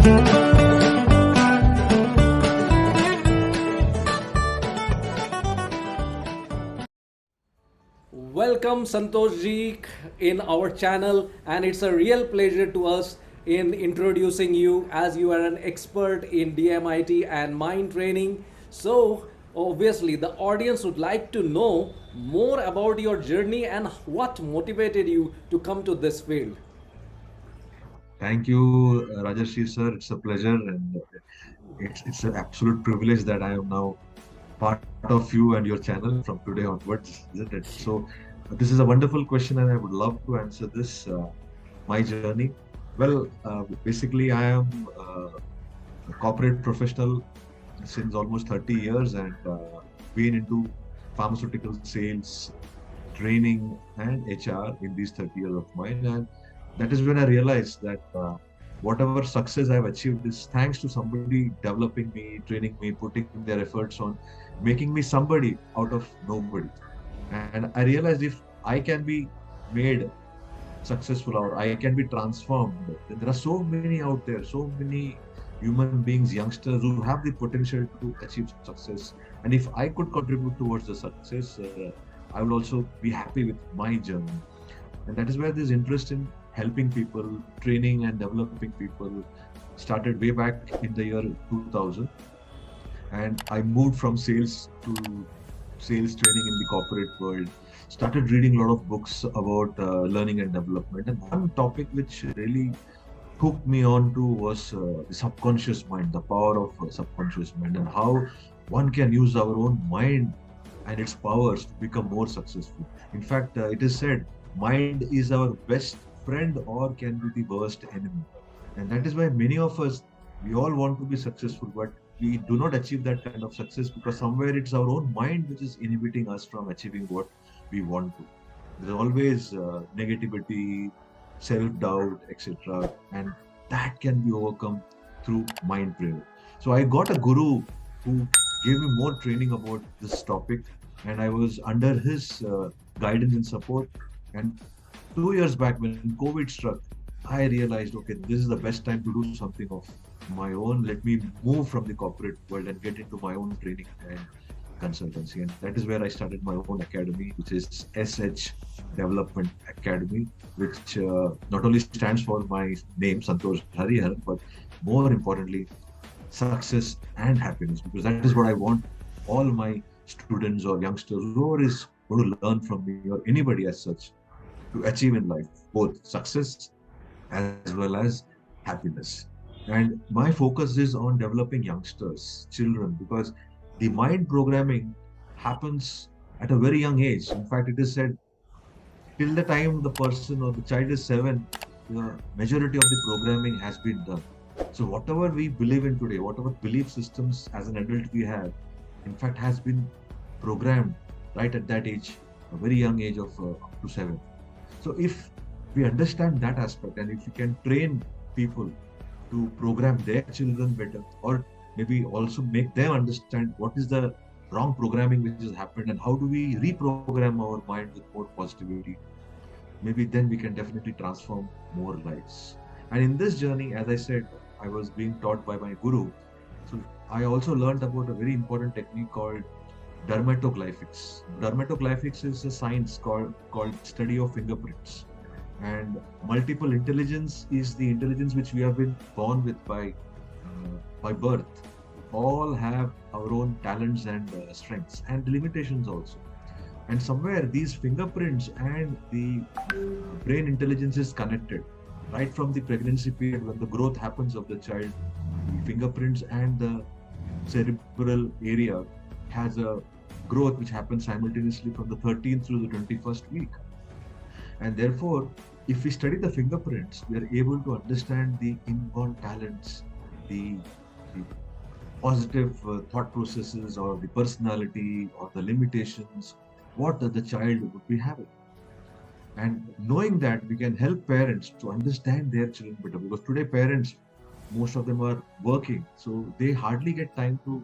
Welcome Santosh ji in our channel, and it's a real pleasure to us in introducing you, as you are an expert in DMIT and mind training. So obviously the audience would like to know more about your journey and what motivated you to come to this field. Thank you, Rajarshi sir. It's a pleasure, and it's an absolute privilege that I am now part of you and your channel from today onwards, isn't it? So, this is a wonderful question, and I would love to answer this. My journey. Well, basically, I am a corporate professional since almost 30 years, and been into pharmaceutical sales, training, and HR in these 30 years of mine. And that is when I realized that whatever success I've achieved is thanks to somebody developing me, training me, putting their efforts on, making me somebody out of nobody. And I realized if I can be made successful or I can be transformed, then there are so many out there, so many human beings, youngsters who have the potential to achieve success. And if I could contribute towards the success, I will also be happy with my journey. And that is where this interest in helping people, training and developing people started way back in the year 2000. And I moved from sales to sales training in the corporate world. Started reading a lot of books about learning and development. And one topic which really hooked me on to was the subconscious mind, the power of subconscious mind, and how one can use our own mind and its powers to become more successful. In fact, it is said, mind is our best friend or can be the worst enemy. And that is why many of us, we all want to be successful, but we do not achieve that kind of success because somewhere it's our own mind which is inhibiting us from achieving what we want to. There's always negativity, self-doubt, etc. And that can be overcome through mind prayer. So I got a guru who gave me more training about this topic, and I was under his guidance and support. And 2 years back, when COVID struck, I realized, okay, this is the best time to do something of my own. Let me move from the corporate world and get into my own training and consultancy. And that is where I started my own academy, which is SH Development Academy, which not only stands for my name, Santosh Hariharan, but more importantly, success and happiness, because that is what I want all my students or youngsters, whoever is going to learn from me or anybody as such, to achieve in life, both success as well as happiness. And my focus is on developing youngsters, children, because the mind programming happens at a very young age. In fact, it is said till the time the person or the child is 7, the majority of the programming has been done. So whatever we believe in today, whatever belief systems as an adult we have, in fact, has been programmed right at that age, a very young age of up to 7. So if we understand that aspect, and if we can train people to program their children better, or maybe also make them understand what is the wrong programming which has happened and how do we reprogram our mind with more positivity, maybe then we can definitely transform more lives. And in this journey, as I said, I was being taught by my guru. So I also learned about a very important technique called dermatoglyphics. Dermatoglyphics is a science called study of fingerprints. And multiple intelligence is the intelligence which we have been born with by birth. All have our own talents and strengths and limitations also. And somewhere these fingerprints and the brain intelligence is connected. Right from the pregnancy period, when the growth happens of the child, the fingerprints and the cerebral area has a growth which happens simultaneously from the 13th through the 21st week. And therefore, if we study the fingerprints, we are able to understand the inborn talents, the positive thought processes, or the personality, or the limitations, what the child would be having. And knowing that, we can help parents to understand their children better, because today parents, most of them are working, so they hardly get time to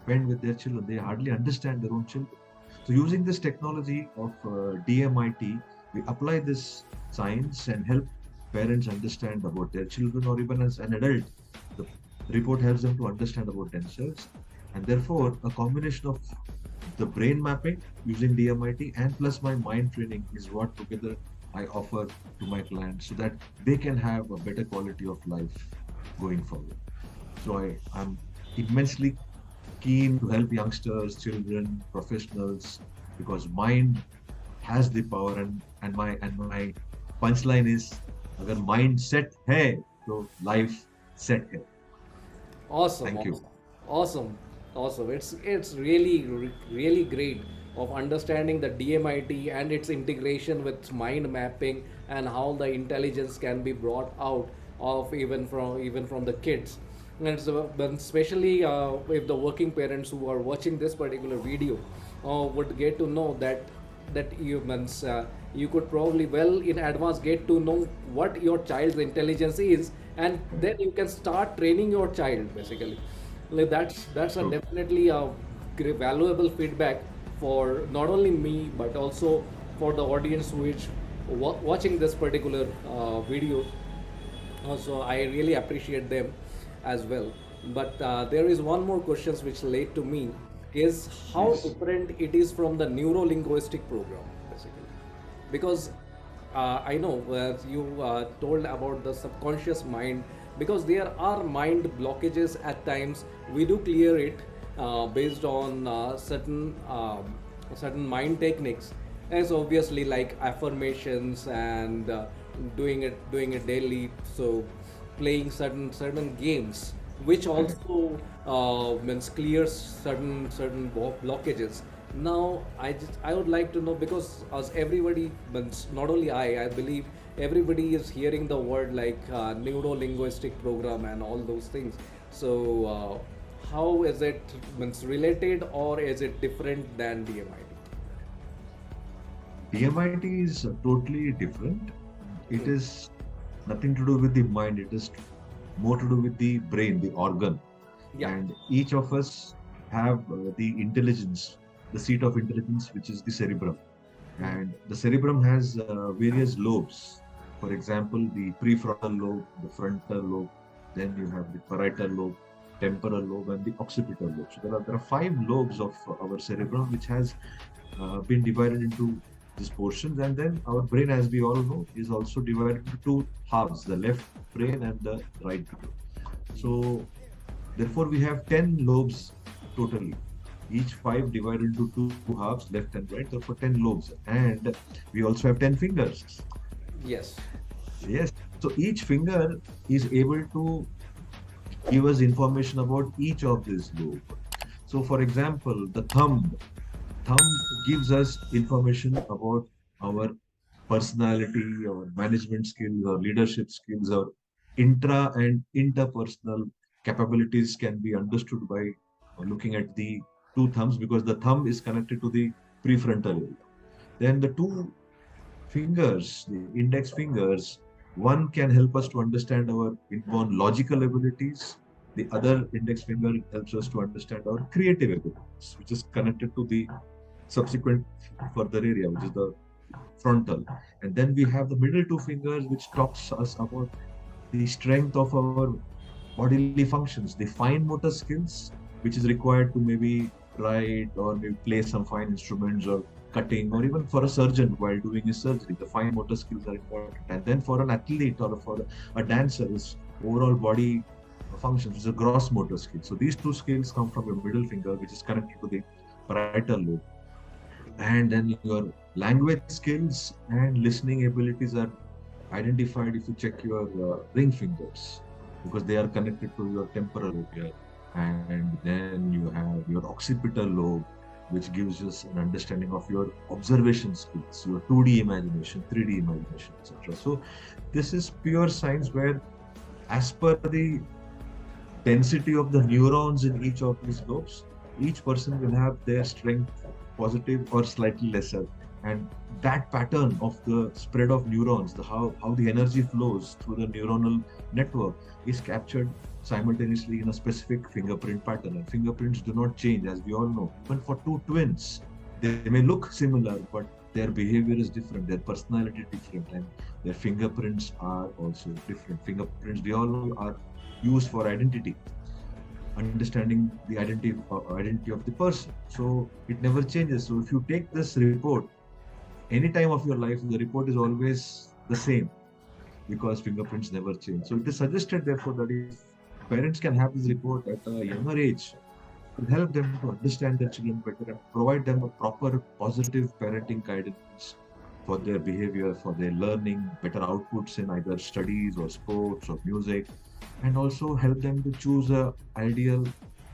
spend with their children. They hardly understand their own children. So using this technology of DMIT, we apply this science and help parents understand about their children, or even as an adult, The report helps them to understand about themselves. And therefore, a combination of the brain mapping using DMIT and plus my mind training is what together I offer to my clients so that they can have a better quality of life going forward. So I'm immensely keen to help youngsters, children, professionals, because mind has the power, and my punchline is अगर mind set है तो life set है. Awesome, Thank you. awesome, awesome, awesome. It's really great of understanding the DMIT and its integration with mind mapping and how the intelligence can be brought out of even from the kids. And it's, but especially if the working parents who are watching this particular video would get to know that you could probably well in advance get to know what your child's intelligence is, and then you can start training your child basically. Like that's a True. definitely a valuable feedback for not only me but also for the audience who is watching this particular video. So I really appreciate them as well. But there is one more questions which led to me is how Please. different it is from the neuro-linguistic program basically, because I know you told about the subconscious mind, because there are mind blockages at times. We do clear it based on certain mind techniques, as obviously like affirmations and doing it daily. So playing certain games, which also means clears certain blockages. Now I would like to know, because as everybody means not only I believe everybody is hearing the word like neuro linguistic program and all those things. So how is it means related, or is it different than DMIT? DMIT is totally different. It is nothing to do with the mind. It is more to do with the brain, the organ. Yeah. And each of us have the intelligence, the seat of intelligence, which is the cerebrum. And the cerebrum has various lobes. For example, the prefrontal lobe, the frontal lobe, then you have the parietal lobe, temporal lobe, and the occipital lobe. So there are five lobes of our cerebrum, which has been divided into these portions. And then our brain, as we all know, is also divided into two halves, the left brain and the right brain. So therefore, we have 10 lobes totally, each five divided into two halves, left and right, therefore 10 lobes. And we also have 10 fingers. Yes. Yes. So each finger is able to give us information about each of these lobes. So for example, the thumb gives us information about our personality, our management skills, our leadership skills, our intra and interpersonal capabilities can be understood by looking at the two thumbs, because the thumb is connected to the prefrontal area. Then the two fingers, the index fingers, one can help us to understand our inborn logical abilities. The other index finger helps us to understand our creative abilities, which is connected to the subsequent further area, which is the frontal. And then we have the middle two fingers, which talks us about the strength of our bodily functions, the fine motor skills, which is required to maybe write or maybe play some fine instruments or cutting, or even for a surgeon while doing his surgery, the fine motor skills are important. And then for an athlete or for a dancer, is overall body functions, is a gross motor skill. So these two skills come from your middle finger, which is connected to the parietal lobe. And then your language skills and listening abilities are identified if you check your ring fingers, because they are connected to your temporal lobe here. And then you have your occipital lobe, which gives us an understanding of your observation skills, your 2D imagination, 3D imagination, etc. So this is pure science where, as per the density of the neurons in each of these lobes, each person will have their strength positive or slightly lesser. And that pattern of the spread of neurons, how the energy flows through the neuronal network, is captured simultaneously in a specific fingerprint pattern. And fingerprints do not change, as we all know. Even for two twins, they may look similar, but their behavior is different, their personality is different, and their fingerprints are also different. Fingerprints, we all know, are used for identity, understanding the identity of the person. So it never changes. So if you take this report any time of your life, the report is always the same because fingerprints never change. So it is suggested, therefore, that if parents can have this report at a younger age, will help them to understand their children better and provide them a proper positive parenting guidance for their behavior, for their learning, better outputs in either studies or sports or music, and also help them to choose a ideal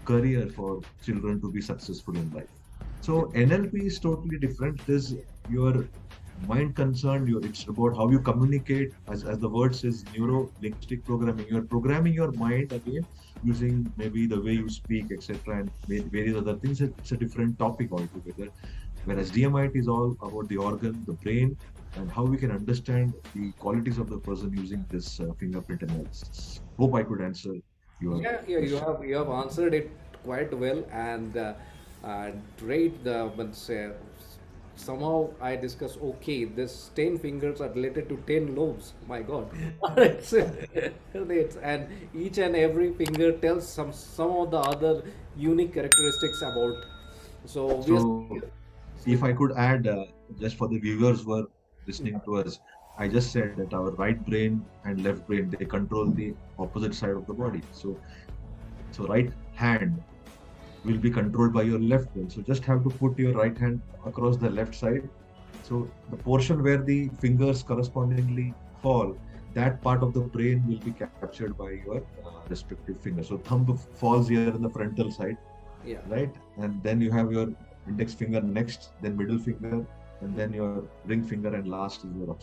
career for children to be successful in life. So NLP is totally different. It is your mind concerned. It's about how you communicate. As the word says, neuro linguistic programming. You're programming your mind again using maybe the way you speak, etc., and various other things. It's a different topic altogether. Whereas DMIT is all about the organ, the brain, and how we can understand the qualities of the person using this fingerprint analysis. Hope I could answer your Yeah, question. you have answered it quite well, and great. But somehow I discuss. Okay, this 10 fingers are related to 10 lobes. My God, and each and every finger tells some of the other unique characteristics about. So obviously, So, if I could add, just for the viewers who are yeah, listening to us, I just said that our right brain and left brain, they control the opposite side of the body. So right hand will be controlled by your left brain. So just have to put your right hand across the left side. So the portion where the fingers correspondingly fall, that part of the brain will be captured by your respective finger. So thumb falls here in the frontal side, yeah, right? And then you have your index finger next, then middle finger, and then your ring finger, and last is your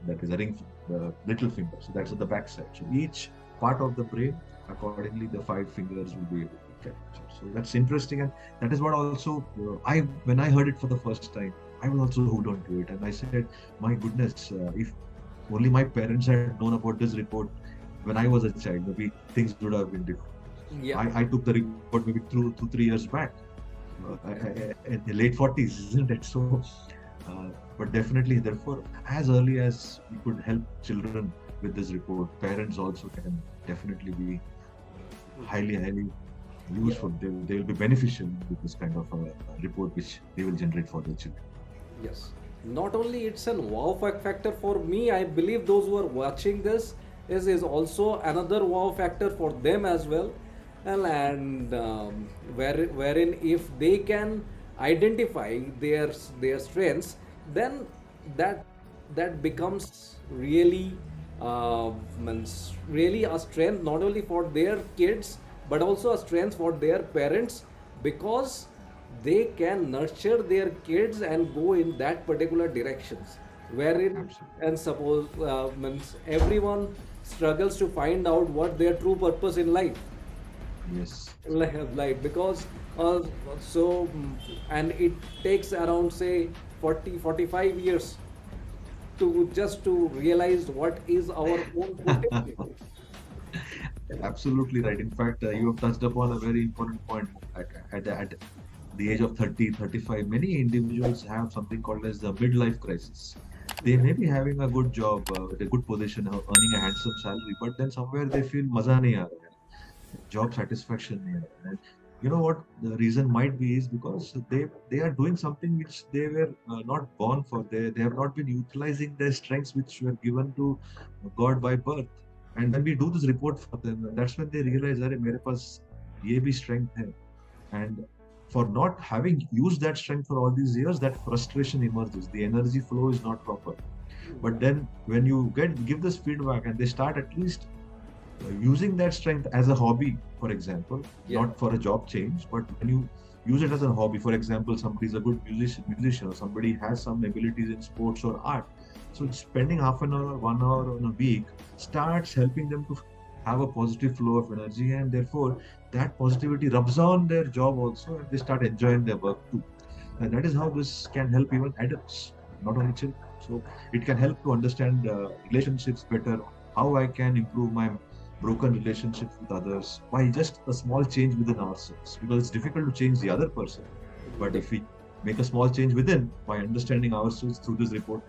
that is a the little finger. So that's at the back side. So each part of the brain, accordingly, the 5 fingers will be able to capture. So that's interesting, and that is what also I when I heard it for the first time, I was also hooked onto it, and I said, my goodness, if only my parents had known about this report when I was a child, maybe things would have been different. yeah. I took the report maybe 2 3 years back, in the late 40s, isn't it? So, but definitely, therefore, as early as we could help children with this report, parents also can definitely be highly Yeah. useful. They will be beneficial with this kind of report which they will generate for their children. Yes. Not only it's an wow factor for me, I believe those who are watching this is also another wow factor for them as well. And wherein if they can identify their strengths, then that that becomes really really a strength not only for their kids but also a strength for their parents, because they can nurture their kids and go in that particular directions wherein, Absolutely. and suppose everyone struggles to find out what their true purpose in life, Yes. like because uh, so and it takes around say 40 45 years to just to realize what is our own potential. Absolutely right. In fact, you have touched upon a very important point. At the age of 30, 35, many individuals have something called as the midlife crisis. They Yeah. may be having a good job, with a good position, earning a handsome salary, but then somewhere they feel maza nahi aa raha hai, job satisfaction nahi aa raha hai. And you know what the reason might be is because they are doing something which they were not born for. They have not been utilizing their strengths which were given to God by birth. And when we do this report for them, that's when they realize, अरे मेरे पास ये भी strength है. And for not having used that strength for all these years, that frustration emerges. The energy flow is not proper. But then when you give this feedback and they start at least using that strength as a hobby, for example, Yeah. not for a job change, but when you use it as a hobby, for example, somebody is a good musician, or somebody has some abilities in sports or art. So spending half an hour or 1 hour on a week starts helping them to have a positive flow of energy, and therefore that positivity rubs on their job also, and they start enjoying their work too. And that is how this can help even adults, not only children. So it can help to understand relationships better, how I can improve my broken relationships with others by just a small change within ourselves. Because it's difficult to change the other person. But if we make a small change within by understanding ourselves through this report.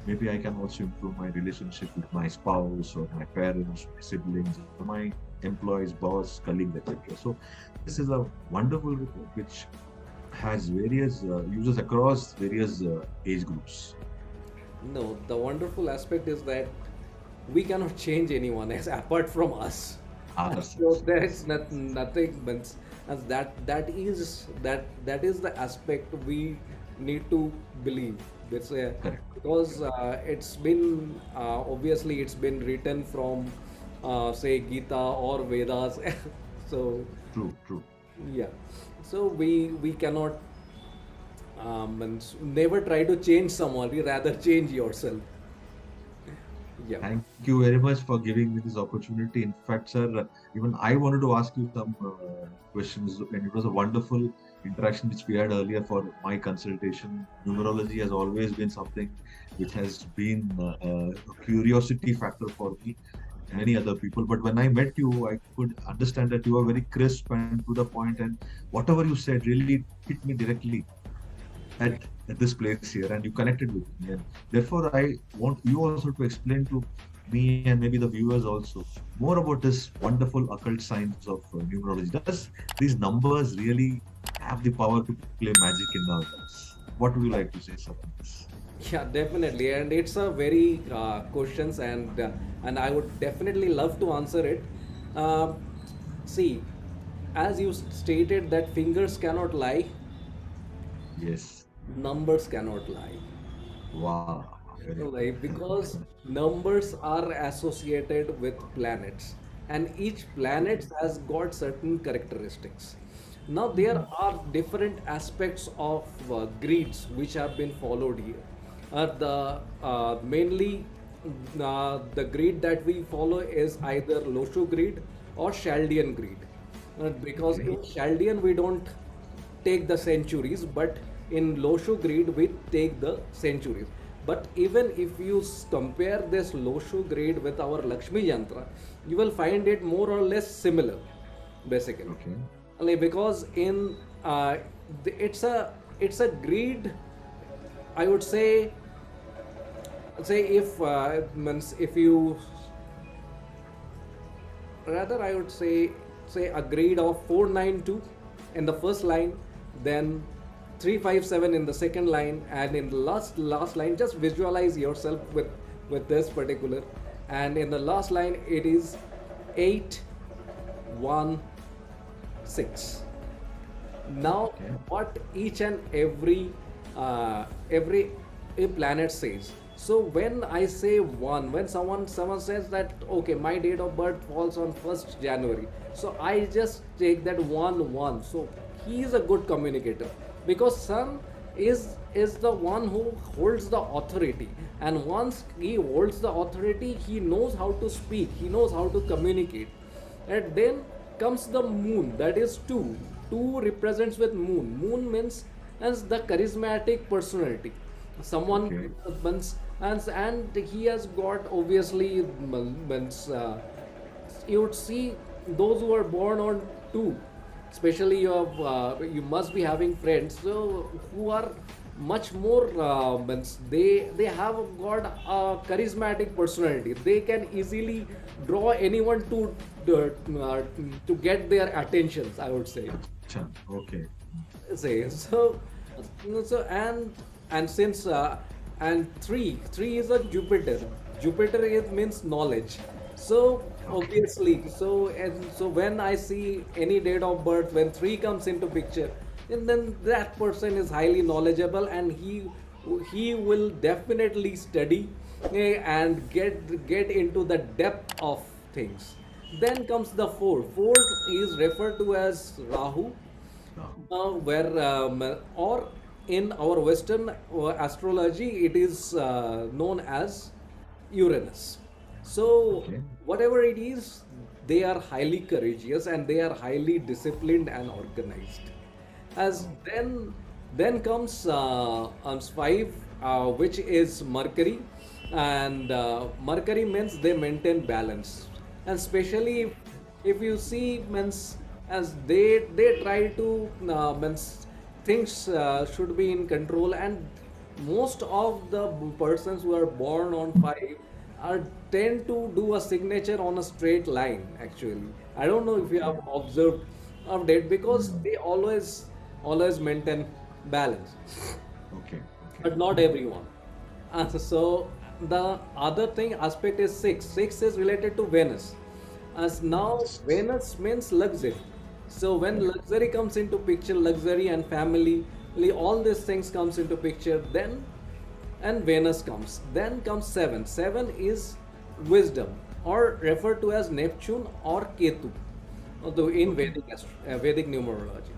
Maybe I can also improve my relationship with my spouse or my parents, my siblings, or my employees, boss, colleagues, etc. So this is a wonderful report which has various users across various age groups. No, the wonderful aspect is that we cannot change anyone else apart from us. So Ourselves, there is yes, nothing means, as that is the aspect we need to believe. correct, Because correct. it's been obviously it's been written from say Gita or Vedas. So True, true. yeah, so we cannot means never try to change someone. You rather change yourself. Yeah. Thank you very much for giving me this opportunity. In fact, sir, even I wanted to ask you some questions, and it was a wonderful interaction which we had earlier for my consultation. Numerology has always been something which has been a curiosity factor for me and many other people. But when I met you, I could understand that you are very crisp and to the point, and whatever you said really hit me directly at this place here, and you connected with me, and therefore I want you also to explain to me and maybe the viewers also more about this wonderful occult science of numerology. Does these numbers really have the power to play magic in our lives? What would you like to say, sir, on this? Yeah, definitely, and it's a very questions, and I would definitely love to answer it. Uh, See, as you stated that fingers cannot lie, Yes. numbers cannot lie. Wow, very good. Like, because numbers are associated with planets, and each planet has got certain characteristics. Now there Mhm. are different aspects of greeds which have been followed here. The mainly the greed that we follow is either Loshu greed or Chaldean greed. Because Okay. in Chaldean we don't take the centuries, but in Loshu grade we take the centuries. But even if you compare this Loshu grade with our Lakshmi Yantra, you will find it more or less similar, basically. Okay. Like, because in it's a grade, I would say if means if you rather I would say a grade of 492 in the first line, then 357 in the second line, and in the last line just visualize yourself with this particular, and in the last line it is 816. Now Okay. what each and every a planet says. So when I say one, when someone says that okay, my date of birth falls on 1st January, so I just take that one. So he is a good communicator, because sun is the one who holds the authority, and once he holds the authority, he knows how to speak, he knows how to communicate. And then comes the moon, that is two. Two represents with moon. Moon means as the charismatic personality. Someone Okay. means, and he has got obviously means you would see those who are born on two, especially you must be having friends so who are much more means they have got a charismatic personality. They can easily draw anyone to get their attentions, I would say. Acha. Okay. Say so, and since and three is a Jupiter is means knowledge. So Okay. obviously, so when I see any date of birth when three comes into picture, and then that person is highly knowledgeable, and he will definitely study and get into the depth of things. Then comes the four. Four is referred to as Rahu, Now. where or in our Western astrology, it is known as Uranus. So Okay. whatever it is, they are highly courageous and they are highly disciplined and organized. As Now. then comes five, which is Mercury, and Mercury means they maintain balance, and especially if you see means as they try to means things should be in control, and most of the persons who are born on 5 are tend to do a signature on a straight line. Actually, I don't know if you Okay. have observed of that, because Hmm. they always maintain balance, Okay. Okay. but not everyone. So the other thing aspect is six. Six is related to Venus. As now Yes. Venus means luxury. So when Correct. luxury comes into picture, luxury and family, all these things comes into picture. Then and Venus comes. Then comes seven. Seven is wisdom, or referred to as Neptune or Ketu, although in Okay. Vedic numerology.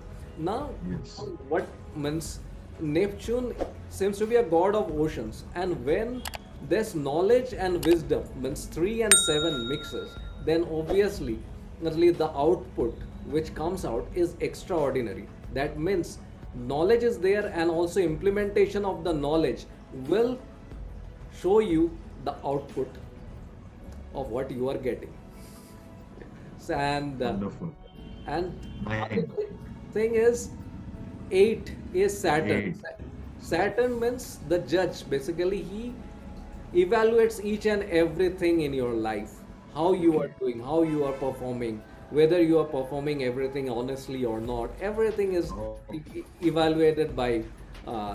Now, Yes. what means Neptune seems to be a god of oceans, and when there's knowledge and wisdom, means 3 and 7 mixes, then obviously the output which comes out is extraordinary. That means knowledge is there, and also implementation of the knowledge will show you the output of what you are getting. So, Wonderful. and other 9. thing is 8 is Saturn. 8. Saturn means the judge. Basically, he evaluates each and everything in your life, how you are Okay. doing, how you are performing, whether you are performing everything honestly or not. Everything is Oh. evaluated by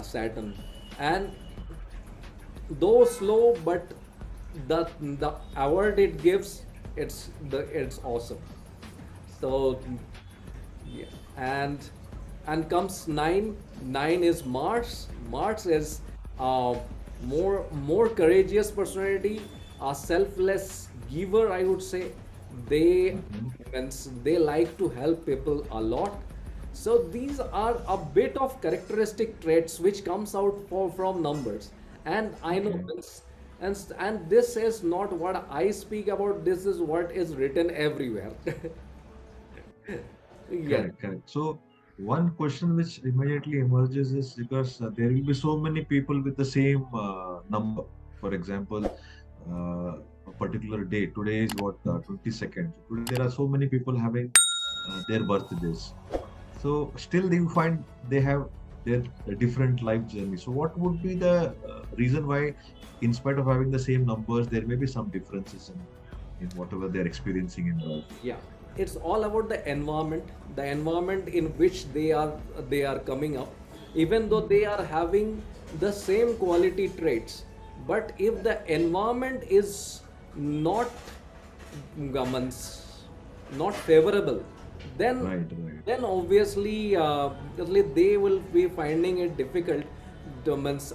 Saturn, and though slow, but the award it gives, it's awesome. So yeah, and comes 9. 9 is Mars. Mars is uh, more courageous personality, a selfless giver, I would say. They Mhm. means they like to help people a lot. So these are a bit of characteristic traits which comes out from numbers. And I know Okay. this, and this is not what I speak about. This is what is written everywhere. Yes. Correct, correct. So one question which immediately emerges is because there will be so many people with the same number. For example, a particular day. Today is what 22nd. So today there are so many people having their birthdays. So still you find they have their different life journey. So what would be the reason why, in spite of having the same numbers, there may be some differences in whatever they're experiencing in life? Yeah, it's all about the environment in which they are coming up. Even though they Mhm. are having the same quality traits, but if the environment is not governments not favorable, then Right, right. obviously they will be finding it difficult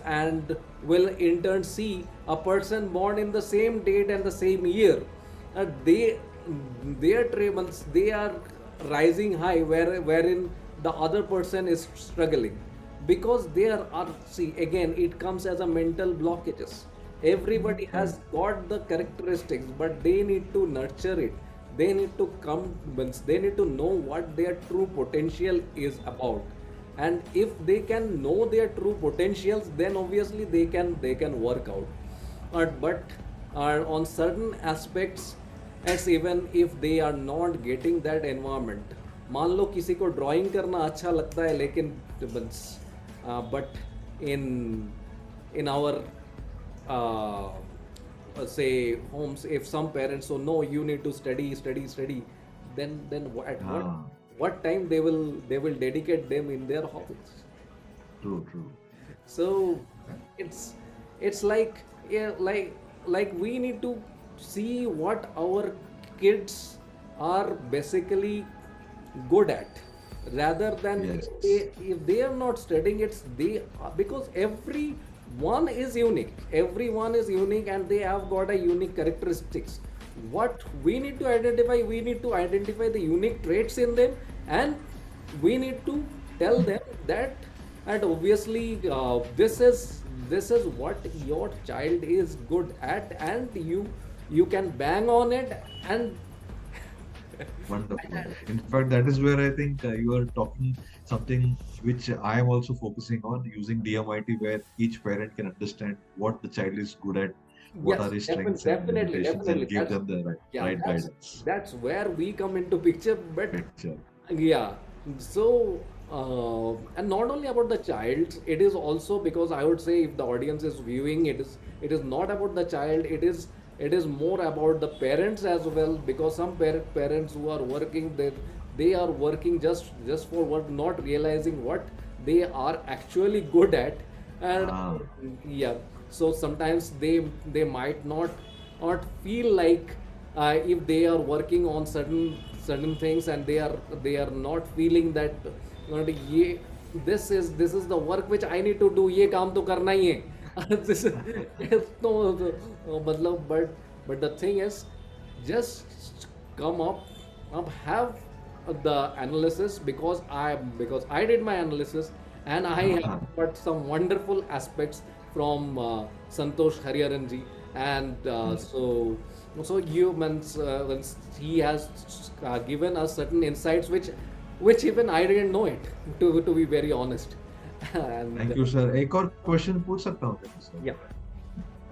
and will in turn see a person born in the same date and the same year. They their treatments, they are rising high, wherein the other person is struggling, because there are, see, again it comes as a mental blockages. Everybody has Correct. got the characteristics, but they need to nurture it. They need to come, means they need to know what their true potential is about. And if they can know their true potentials, then obviously they can work out. But on certain aspects, as even if they are not getting that environment, मान लो किसी को drawing करना अच्छा लगता है, लेकिन but in in our say homes, if some parents so no, you need to study, then at Ah, what time they will dedicate them in their hobbies. true, true. So it's it's like, yeah, like we need to see what our kids are basically good at, rather than Yes. if they are not studying, it's they because everyone is unique, and they have got a unique characteristics. What we need to identify the unique traits in them, and we need to tell them that. And obviously this is what your child is good at, and you can bang on it. And Wonderful, wonderful. In fact, that is where I think you are talking something which I am also focusing on using DMIT, where each parent can understand what the child is good at, what are yes, his strengths and definitely, limitations, definitely. and give That's them the yeah, right that's guidance. that's where we come into picture. But Picture. yeah, so And not only about the child, it is also because I would say if the audience is viewing, it is not about the child. It is more about the parents as well, because some parents who are working, they are working just for what, not realizing what they are actually good at. And Ah, yeah, so sometimes they might not feel like, if they are working on certain things, and they are not feeling that, ये this is the work which I need to do, ये काम तो करना ही है this तो मतलब, but the thing is, just come up, have the analysis, because I did my analysis, and I have ah, got some wonderful aspects from Santosh Hariharanji, and hmm. so you means he has given us certain insights which even I didn't know it, to be very honest. And Thank you, sir. एक और question पूछ सकता हूँ क्या, sir? yeah.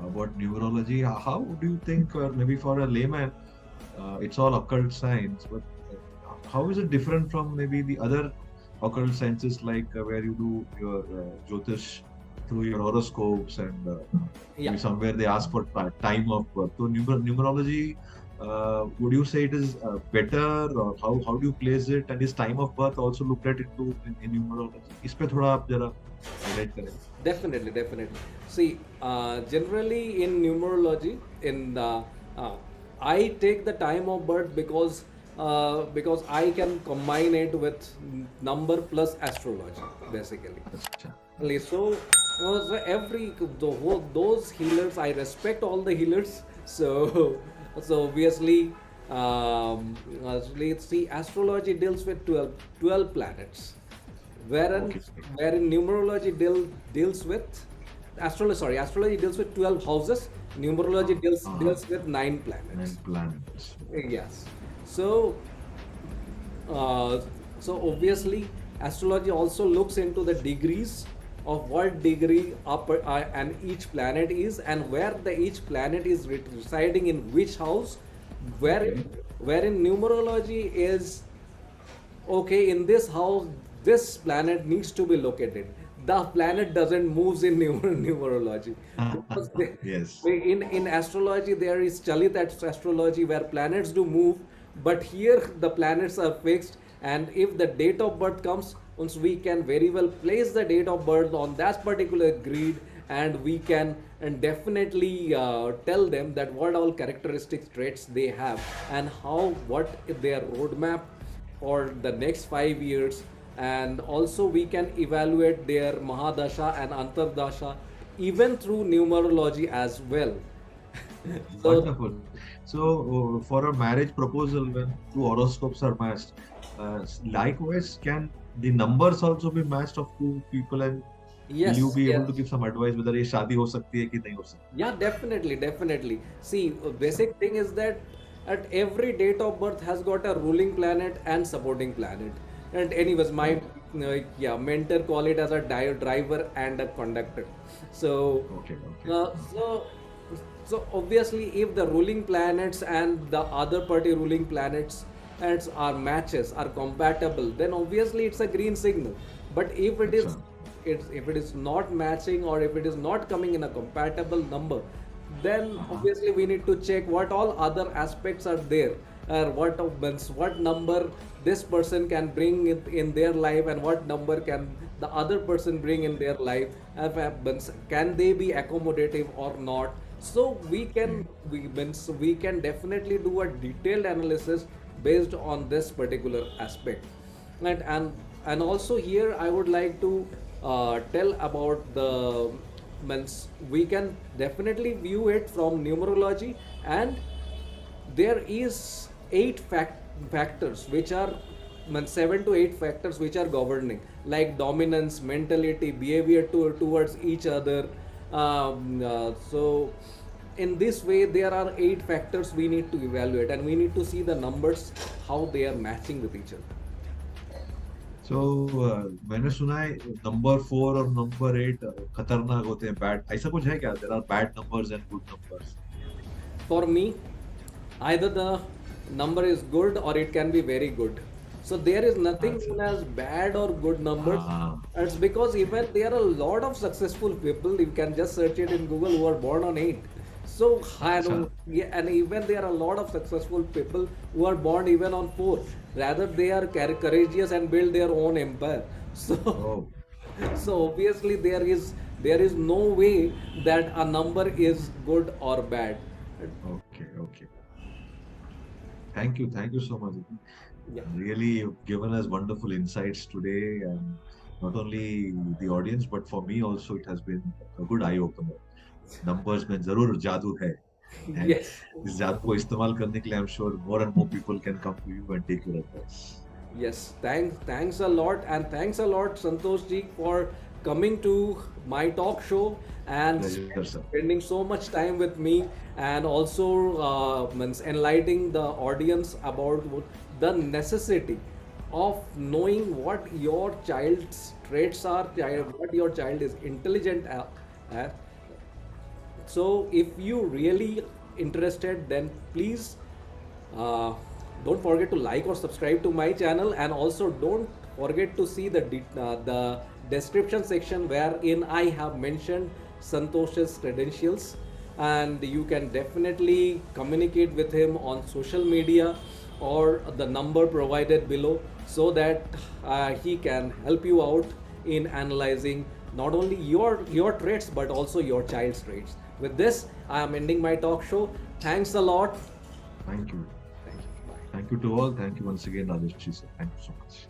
About numerology, how do you think, or maybe for a layman, it's all occult science, but how is it different from maybe the other occult sciences, like where you do your Jyotish through your horoscopes, and Yeah. maybe somewhere they ask for time of birth. So numerology, would you say it is better, or how do you place it, and is time of birth also looked at into in numerology? इस पे थोड़ा आप जरा highlight करें. Definitely, definitely. See, generally in numerology, in the I take the time of birth because I can combine it with number plus astrology, basically. अच्छा. So every those healers, I respect all the healers. So so obviously, let's see, astrology deals with 12 planets, wherein Okay. wherein numerology deals with astrology deals with 12 houses. Numerology Uh-huh. deals with 9 Nine planets. planets. Yes. So uh, so obviously, astrology also looks into the degrees of what degree and each planet is, and where the each planet is residing in which house, wherein Okay. wherein numerology is, okay, in this house this planet needs to be located. The planet doesn't moves in numerology, because Yes. in astrology there is chalit astrology where planets do move, but here the planets are fixed, and if the date of birth comes, once we can very well place the date of birth on that particular grid, and we can and definitely tell them that what all characteristic traits they have, and how what their roadmap for the next 5 years, and also we can evaluate their Mahadasha and Antardasha even through numerology as well. So Wonderful. So, for a marriage proposal, when two horoscopes are matched, likewise, can the numbers also be matched of two people, and will you yes, be able to yes. give some advice whether ये शादी हो सकती है कि नहीं हो सकती? Yeah, definitely, definitely. See, basic thing is that at every date of birth has got a ruling planet and supporting planet. And anyways, my Okay, yeah, mentor call it as a driver and a conductor. So, okay, okay. uh, so, so obviously, if the ruling planets and the other party ruling planets and are matches are compatible, then obviously it's a green signal. But अच्छा. if it is not matching, or if it is not coming in a compatible number, then हाँ. obviously we need to check what all other aspects are there, what number this person can bring in their life, and what number can the other person bring in their life, can they be accommodative or not. So Okay. we can definitely do a detailed analysis based on this particular aspect. And also here I would like to tell about the means we can definitely view it from numerology, and there is factors which are, means 7 to 8 factors which are governing, like dominance, mentality, behavior towards each other. So in this way there are 8 factors we need to evaluate, and we need to see the numbers how they are matching with each other. So, मैंने सुना है number 4 और number 8 खतरनाक होते हैं, bad, ऐसा कुछ है क्या? There are bad numbers and good numbers. For me, either the number is good or it can be very good. So there is nothing That's known it. as bad or good numbers. Ah, It's because even there are a lot of successful people. You can just search it in Google who are born on 8. So I know, acha. yeah, and even there are a lot of successful people who are born even on 4. Rather, they are courageous and build their own empire. So Oh, so obviously there is no way that a number is good or bad. okay, okay. Thank you so much. Yeah. Really, you've given us wonderful insights today, and not only the audience, but for me also, it has been a good eye opener. Numbers में जरूर जादू है, and Yes. इस जादू को इस्तेमाल करने के लिए I'm sure more and more people can come to you and take your advice. Yes, thanks a lot, and thanks a lot, Santosh ji, for coming to my talk show and Pleasure, sir. spending so much time with me, and also means enlightening the audience about the necessity of knowing what your child's traits are, Yeah. what your child is intelligent at. So if you really interested, then please uh, don't forget to like or subscribe to my channel, and also don't forget to see the description section wherein I have mentioned Santosh's credentials, and you can definitely communicate with him on social media or the number provided below, so that he can help you out in analyzing not only your traits but also your child's traits. With this, I am ending my talk show. Thanks a lot. Thank you. Thank you. Bye. Thank you to all. Thank you once again, Rajshri sir. Thank you so much.